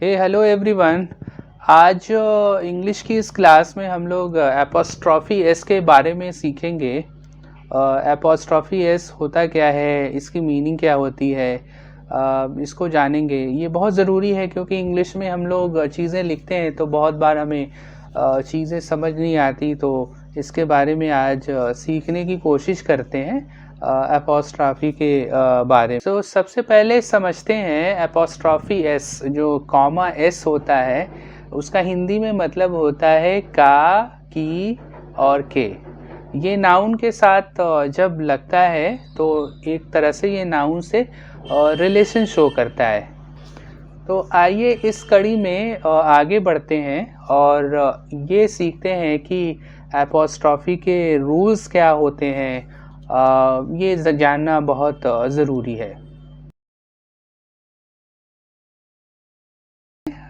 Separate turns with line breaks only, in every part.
Hello everyone. आज English की इस क्लास में हम लोग एपोस्ट्रॉफी एस के बारे में सीखेंगे। एपोस्ट्रॉफी एस होता क्या है, इसकी मीनिंग क्या होती है, इसको जानेंगे। ये बहुत ज़रूरी है क्योंकि इंग्लिश में हम लोग चीज़ें लिखते हैं तो बहुत बार हमें चीज़ें समझ नहीं आती, तो इसके बारे में आज सीखने की कोशिश करते हैं एपोस्ट्रॉफी के बारे में। तो सबसे पहले समझते हैं एपोस्ट्रॉफी एस, जो कॉमा एस होता है उसका हिंदी में मतलब होता है का, की और के। ये नाउन के साथ जब लगता है तो एक तरह से ये नाउन से रिलेशन शो करता है। तो आइए इस कड़ी में आगे बढ़ते हैं और ये सीखते हैं कि एपोस्ट्रॉफी के रूल्स क्या होते हैं। ये जानना बहुत ज़रूरी है।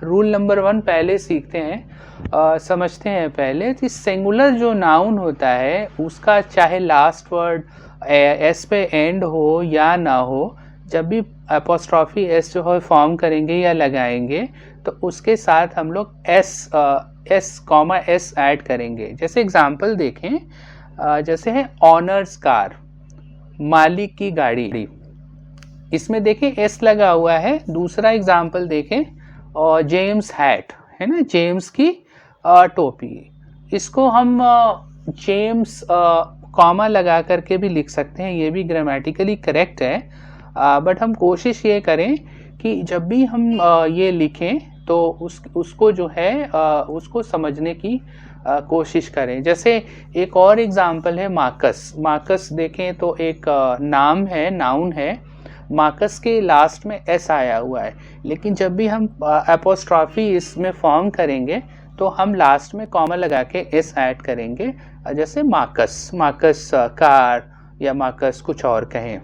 रूल नंबर 1 पहले सीखते हैं, समझते हैं पहले कि सिंगुलर जो नाउन होता है उसका चाहे लास्ट वर्ड एस पे एंड हो या ना हो, जब भी एपोस्ट्रॉफी एस जो है फॉर्म करेंगे या लगाएंगे तो उसके साथ हम लोग एस कॉमा एस ऐड करेंगे। जैसे एग्जांपल देखें, जैसे है ऑनर्स कार, मालिक की गाड़ी, इसमें देखें एस लगा हुआ है। दूसरा एग्जांपल देखें, जेम्स हैट है ना, जेम्स की टोपी, इसको हम जेम्स कॉमा लगा करके भी लिख सकते हैं, ये भी ग्रामेटिकली करेक्ट है। बट हम कोशिश ये करें कि जब भी हम ये लिखें तो उसको जो है उसको समझने की कोशिश करें। जैसे एक और एग्जांपल है मार्कस। मार्कस देखें तो एक नाम है, नाउन है। मार्कस के लास्ट में एस आया हुआ है, लेकिन जब भी हम एपोस्ट्रॉफी इसमें फॉर्म करेंगे तो हम लास्ट में कॉमा लगा के एस ऐड करेंगे। जैसे मार्कस, मार्कस कार या मार्कस कुछ और कहें।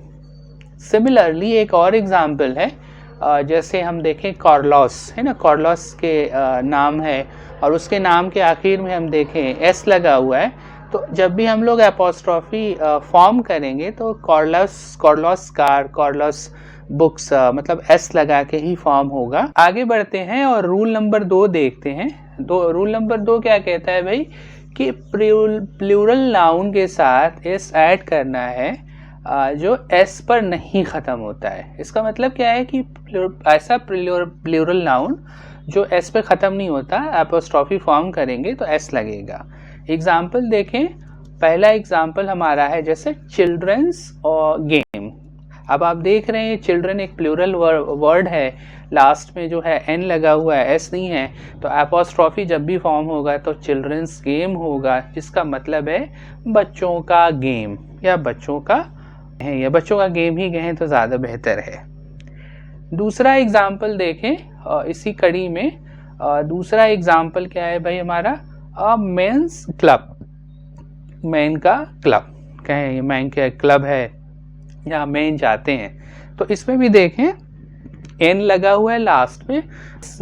सिमिलरली एक और एग्जांपल है, जैसे हम देखें कार्लोस है ना, कार्लोस के नाम है और उसके नाम के आखिर में हम देखें एस लगा हुआ है। तो जब भी हम लोग एपोस्ट्रॉफी फॉर्म करेंगे तो कार्लोस कार, कार्लोस बुक्स, मतलब एस लगा के ही फॉर्म होगा। आगे बढ़ते हैं और रूल नंबर 2 देखते हैं। रूल नंबर 2 क्या कहता है भाई कि प्लूरल नाउन के साथ एस ऐड करना है जो एस पर नहीं ख़त्म होता है। इसका मतलब क्या है कि ऐसा प्लूरल नाउन जो एस पे ख़त्म नहीं होता, एपोस्ट्रॉफी फॉर्म करेंगे तो एस लगेगा। एग्जाम्पल देखें, पहला एग्जाम्पल हमारा है जैसे चिल्ड्रंस और गेम। अब आप देख रहे हैं चिल्ड्रन एक प्लूरल वर्ड है, लास्ट में जो है एन लगा हुआ है, एस नहीं है, तो एपोस्ट्रॉफी जब भी फॉर्म होगा तो चिल्ड्रंस गेम होगा, जिसका मतलब है बच्चों का गेम या बच्चों का है, या बच्चों का गेम ही कहें तो ज़्यादा बेहतर है। दूसरा एग्जाम्पल देखें इसी कड़ी में, दूसरा एग्जाम्पल क्या है भाई हमारा मेंस क्लब। मैन का क्लब कहें, मैन का क्लब है या मैन जाते हैं, तो इसमें भी देखें एन लगा हुआ है, लास्ट में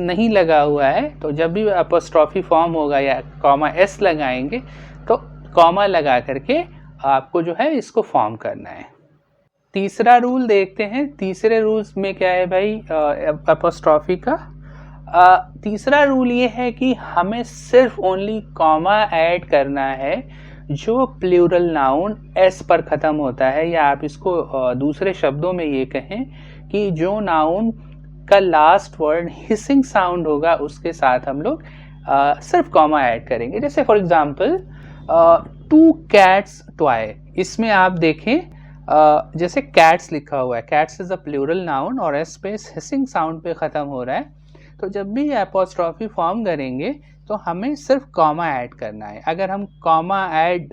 नहीं लगा हुआ है। तो जब भी एपोस्ट्रॉफी फॉर्म होगा या कॉमा एस लगाएंगे तो कॉमा लगा करके आपको जो है इसको फॉर्म करना है। तीसरा रूल देखते हैं। तीसरे रूल्स में क्या है भाई एपोस्ट्रॉफी का, तीसरा रूल ये है कि हमें सिर्फ ओनली कॉमा ऐड करना है जो प्लूरल नाउन एस पर ख़त्म होता है, या आप इसको दूसरे शब्दों में ये कहें कि जो नाउन का लास्ट वर्ड हिसिंग साउंड होगा उसके साथ हम लोग सिर्फ कॉमा ऐड करेंगे। जैसे for example two cats toy, इसमें आप देखें जैसे कैट्स लिखा हुआ है, cats is a plural noun और एस पे हिसिंग साउंड पे ख़त्म हो रहा है। तो जब भी एपोस्ट्रॉफी फॉर्म करेंगे तो हमें सिर्फ कॉमा ऐड करना है। अगर हम कॉमा ऐड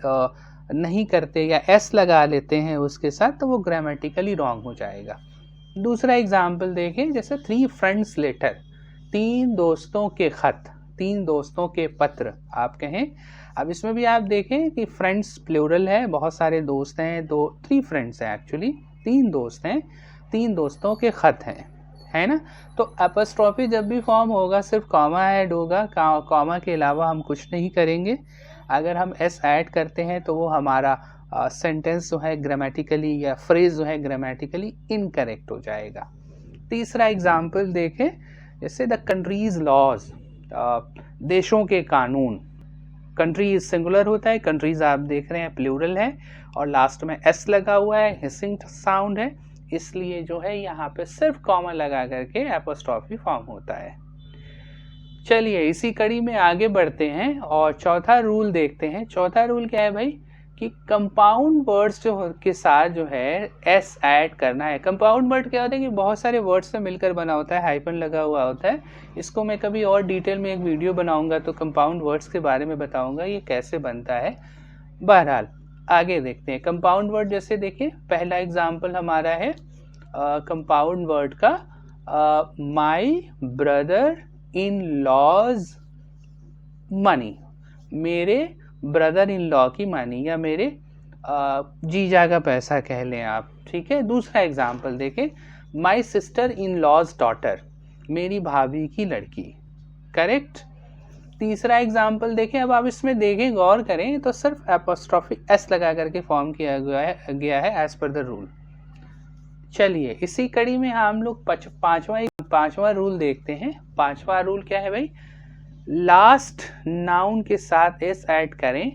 नहीं करते या एस लगा लेते हैं उसके साथ तो वो ग्रामेटिकली रॉन्ग हो जाएगा। दूसरा एग्जाम्पल देखें, जैसे 3 फ्रेंड्स लेटर, 3 दोस्तों के खत, 3 दोस्तों के पत्र आप कहें। अब इसमें भी आप देखें कि फ्रेंड्स प्लूरल है, बहुत सारे दोस्त हैं, 3 फ्रेंड्स हैं एक्चुअली, 3 दोस्त हैं, 3 दोस्तों के खत हैं, है ना। तो एपोस्ट्रॉफी जब भी फॉर्म होगा सिर्फ कॉमा ऐड होगा, कॉमा के अलावा हम कुछ नहीं करेंगे। अगर हम एस ऐड करते हैं तो वो हमारा सेंटेंस जो है ग्रामेटिकली या फ्रेज जो है ग्रामेटिकली इनकरेक्ट हो जाएगा। तीसरा एग्जाम्पल देखें, जैसे द कंट्रीज लॉज, देशों के कानून। कंट्रीज सिंगुलर होता है, कंट्रीज आप देख रहे हैं प्लूरल है, और लास्ट में एस लगा हुआ है, हिसिंग साउंड है, इसलिए जो है यहाँ पे सिर्फ कॉमा लगा करके एपोस्ट्रॉफी फॉर्म होता है। चलिए इसी कड़ी में आगे बढ़ते हैं और चौथा रूल देखते हैं। चौथा रूल क्या है भाई कि कंपाउंड वर्ड्स जो के साथ जो है एस ऐड करना है। कंपाउंड वर्ड क्या होता है कि बहुत सारे वर्ड्स से मिलकर बना होता है, हाइफन लगा हुआ होता है। इसको मैं कभी और डिटेल में एक वीडियो बनाऊंगा तो कंपाउंड वर्ड्स के बारे में बताऊंगा ये कैसे बनता है। बहरहाल आगे देखते हैं कंपाउंड वर्ड। जैसे देखिए पहला एग्जाम्पल हमारा है कंपाउंड वर्ड का my brother in law's money, मेरे ब्रदर इन लॉ की मनी, या मेरे जीजा का पैसा कह लें आप, ठीक है। दूसरा एग्जाम्पल देखें, my sister in law's daughter, मेरी भाभी की लड़की, करेक्ट। तीसरा एग्जाम्पल देखें, अब आप इसमें देखें गौर करें तो सिर्फ एपोस्ट्रॉफी एस लगा करके फॉर्म किया गया है एज पर द रूल। चलिए इसी कड़ी में हम लोग पांचवा रूल देखते हैं। पांचवा रूल क्या है भाई, लास्ट नाउन के साथ एस ऐड करें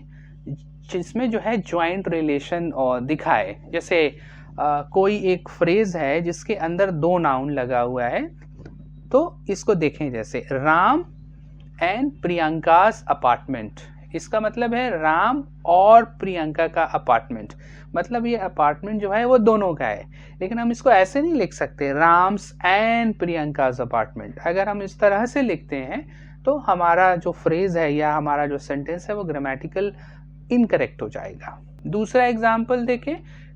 जिसमें जो है ज्वाइंट रिलेशन और दिखाए। जैसे कोई एक फ्रेज है जिसके अंदर दो नाउन लगा हुआ है, तो इसको देखें जैसे राम एंड प्रियंकास अपार्टमेंट, इसका मतलब है राम और प्रियंका का अपार्टमेंट, मतलब ये अपार्टमेंट जो है वो दोनों का है। लेकिन हम इसको ऐसे नहीं लिख सकते राम्स एंड प्रियंकास अपार्टमेंट। अगर हम इस तरह से लिखते हैं तो हमारा जो फ्रेज है या हमारा जो सेंटेंस है वो ग्रामेटिकल इनकरेक्ट हो जाएगा। दूसरा एग्जाम्पल देखें,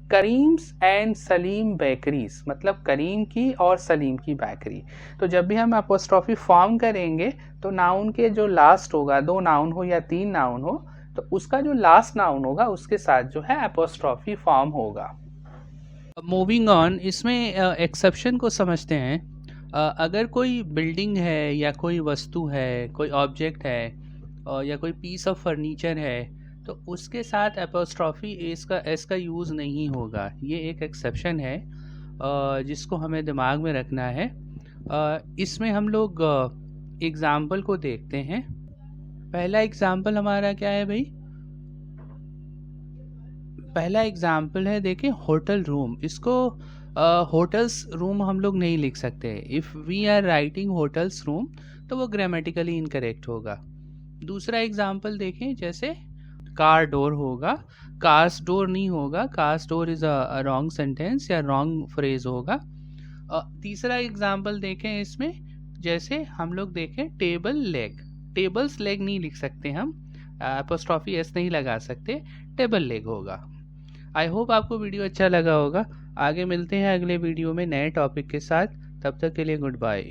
करीम्स एंड सलीम बेकरीज, मतलब करीम की और सलीम की बेकरी। तो जब भी हम एपोस्ट्रॉफी फॉर्म करेंगे तो नाउन के जो लास्ट होगा, दो नाउन हो या तीन नाउन हो, तो उसका जो लास्ट नाउन होगा उसके साथ जो है एपोस्ट्रॉफी फॉर्म होगा। मूविंग ऑन, इसमें एक्सेप्शन को समझते हैं। अगर कोई बिल्डिंग है या कोई वस्तु है, कोई ऑब्जेक्ट है या कोई पीस ऑफ फर्नीचर है, तो उसके साथ एपोस्ट्रॉफी एस का यूज़ नहीं होगा। ये एक एक्सेप्शन है जिसको हमें दिमाग में रखना है। इसमें हम लोग एग्ज़ाम्पल को देखते हैं। पहला एग्ज़ाम्पल हमारा क्या है भाई, पहला एग्ज़ाम्पल है देखिए होटल रूम। इसको होटल्स रूम हम लोग नहीं लिख सकते। If we are writing hotels room तो वो ग्रामेटिकली इनकरेक्ट होगा। दूसरा एग्ज़ाम्पल देखें, जैसे कार डोर होगा, कार्स डोर नहीं होगा, cars door is a wrong sentence या रॉन्ग फ्रेज होगा। तीसरा एग्जाम्पल देखें इसमें, जैसे हम लोग देखें टेबल लेग, टेबल्स लेग नहीं लिख सकते हम, एपोस्ट्रॉफी एस नहीं लगा सकते, टेबल लेग होगा। आई होप आपको वीडियो अच्छा लगा होगा। आगे मिलते हैं अगले वीडियो में नए टॉपिक के साथ, तब तक के लिए गुड बाय।